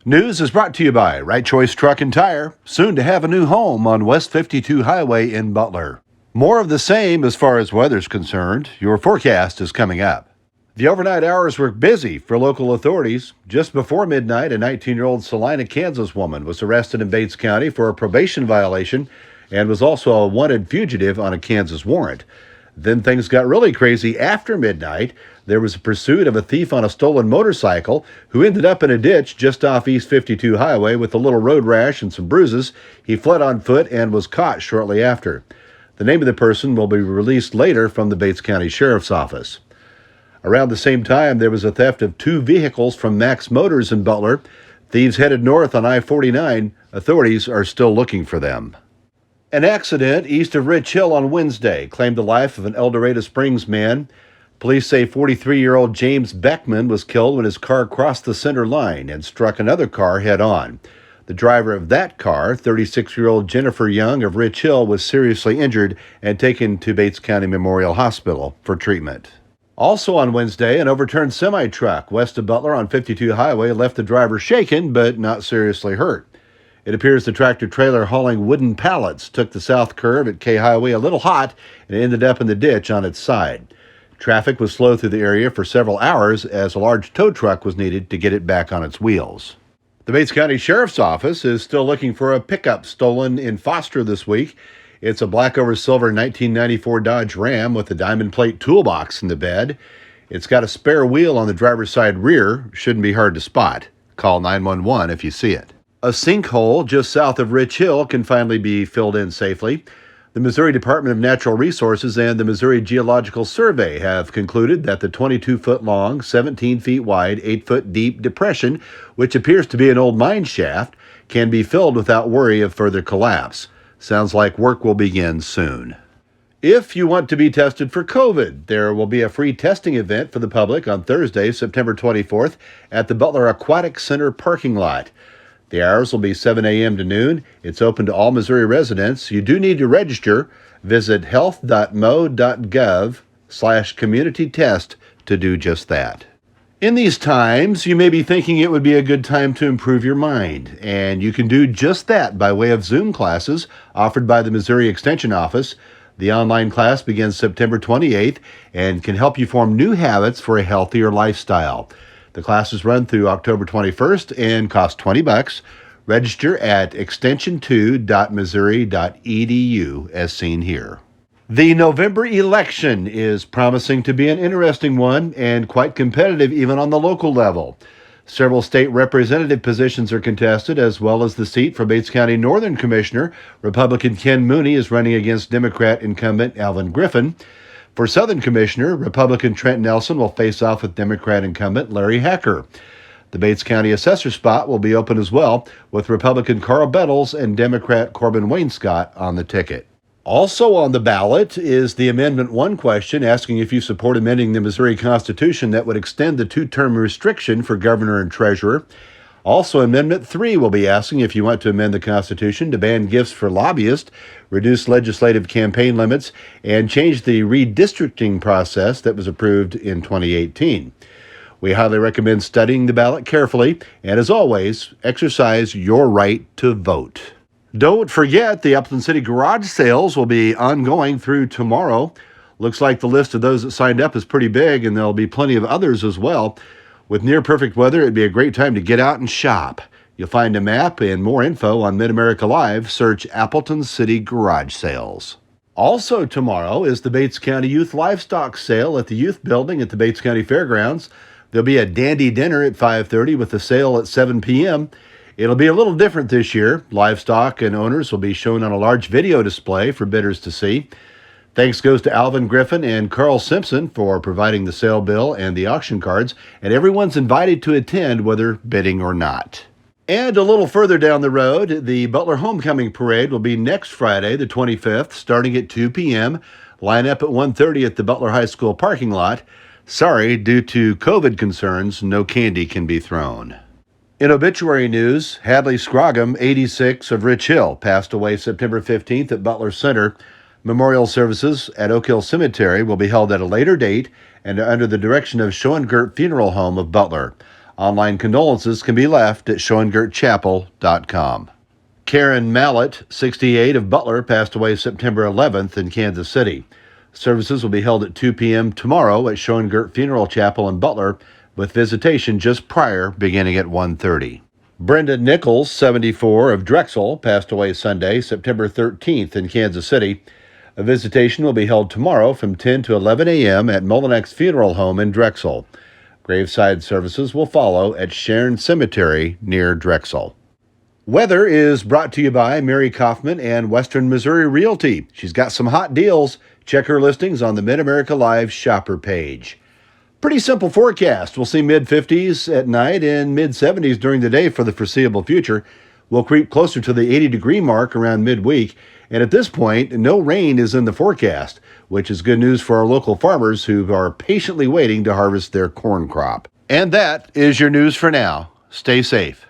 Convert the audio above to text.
News is brought to you by Right Choice Truck and Tire, soon to have a new home on West 52 Highway in Butler. More of the same as far as weather's concerned. Your forecast is coming up. The overnight hours were busy for local authorities. Just before midnight, a 19-year-old Salina, Kansas woman was arrested in Bates County for a probation violation and was also a wanted fugitive on a Kansas warrant. Then things got really crazy after midnight. There was a pursuit of a thief on a stolen motorcycle who ended up in a ditch just off East 52 Highway with a little road rash and some bruises. He fled on foot and was caught shortly after. The name of the person will be released later from the Bates County Sheriff's Office. Around the same time, there was a theft of 2 vehicles from Max Motors in Butler. Thieves headed north on I-49. Authorities are still looking for them. An accident east of Rich Hill on Wednesday claimed the life of an El Dorado Springs man. Police say 43-year-old James Beckman was killed when his car crossed the center line and struck another car head-on. The driver of that car, 36-year-old Jennifer Young of Rich Hill, was seriously injured and taken to Bates County Memorial Hospital for treatment. Also on Wednesday, an overturned semi-truck west of Butler on 52 Highway left the driver shaken but not seriously hurt. It appears the tractor-trailer hauling wooden pallets took the south curve at K Highway a little hot and ended up in the ditch on its side. Traffic was slow through the area for several hours as a large tow truck was needed to get it back on its wheels. The Bates County Sheriff's Office is still looking for a pickup stolen in Foster this week. It's a black over silver 1994 Dodge Ram with a diamond plate toolbox in the bed. It's got a spare wheel on the driver's side rear. Shouldn't be hard to spot. Call 911 if you see it. A sinkhole just south of Rich Hill can finally be filled in safely. The Missouri Department of Natural Resources and the Missouri Geological Survey have concluded that the 22-foot-long, 17-feet-wide, 8-foot-deep depression, which appears to be an old mine shaft, can be filled without worry of further collapse. Sounds like work will begin soon. If you want to be tested for COVID, there will be a free testing event for the public on Thursday, September 24th, at the Butler Aquatic Center parking lot. The hours will be 7 a.m. to noon. It's open to all Missouri residents. You do need to register. Visit health.mo.gov/community-test to do just that. In these times, you may be thinking it would be a good time to improve your mind, and you can do just that by way of Zoom classes offered by the Missouri Extension Office. The online class begins September 28th and can help you form new habits for a healthier lifestyle. The classes run through October 21st and cost $20. Register at extension2.missouri.edu as seen here. The November election is promising to be an interesting one and quite competitive even on the local level. Several state representative positions are contested, as well as the seat for Bates County Northern Commissioner. Republican Ken Mooney is running against Democrat incumbent Alvin Griffin. For Southern Commissioner, Republican Trent Nelson will face off with Democrat incumbent Larry Hacker. The Bates County Assessor spot will be open as well, with Republican Carl Bettles and Democrat Corbin Wainscott on the ticket. Also on the ballot is the Amendment 1 question asking if you support amending the Missouri Constitution that would extend the 2-term restriction for governor and treasurer. Also, Amendment 3 will be asking if you want to amend the Constitution to ban gifts for lobbyists, reduce legislative campaign limits, and change the redistricting process that was approved in 2018. We highly recommend studying the ballot carefully, and as always, exercise your right to vote. Don't forget, the Upland City garage sales will be ongoing through tomorrow. Looks like the list of those that signed up is pretty big, and there'll be plenty of others as well. With near-perfect weather, it'd be a great time to get out and shop. You'll find a map and more info on Mid-America Live. Search Appleton City Garage Sales. Also tomorrow is the Bates County Youth Livestock Sale at the Youth Building at the Bates County Fairgrounds. There'll be a dandy dinner at 5:30 with the sale at 7 p.m. It'll be a little different this year. Livestock and owners will be shown on a large video display for bidders to see. Thanks goes to Alvin Griffin and Carl Simpson for providing the sale bill and the auction cards, and everyone's invited to attend whether bidding or not. And a little further down the road, the Butler Homecoming Parade will be next Friday, the 25th, starting at 2 p.m. Line up at 1:30 at the Butler High School parking lot. Sorry, due to COVID concerns, no candy can be thrown. In obituary news, Hadley Scroggum, 86, of Rich Hill, passed away September 15th at Butler Center. Memorial services at Oak Hill Cemetery will be held at a later date and under the direction of Schoengert Funeral Home of Butler. Online condolences can be left at schoengertchapel.com. Karen Mallett, 68, of Butler, passed away September 11th in Kansas City. Services will be held at 2 p.m. tomorrow at Schoengert Funeral Chapel in Butler, with visitation just prior beginning at 1:30. Brenda Nichols, 74, of Drexel, passed away Sunday, September 13th in Kansas City. A visitation will be held tomorrow from 10 to 11 a.m. at Mullinex Funeral Home in Drexel. Graveside services will follow at Sharon Cemetery near Drexel. Weather is brought to you by Mary Kaufman and Western Missouri Realty. She's got some hot deals. Check her listings on the Mid-America Live shopper page. Pretty simple forecast. We'll see mid-50s at night and mid-70s during the day for the foreseeable future. We'll creep closer to the 80-degree mark around midweek. And at this point, no rain is in the forecast, which is good news for our local farmers who are patiently waiting to harvest their corn crop. And that is your news for now. Stay safe.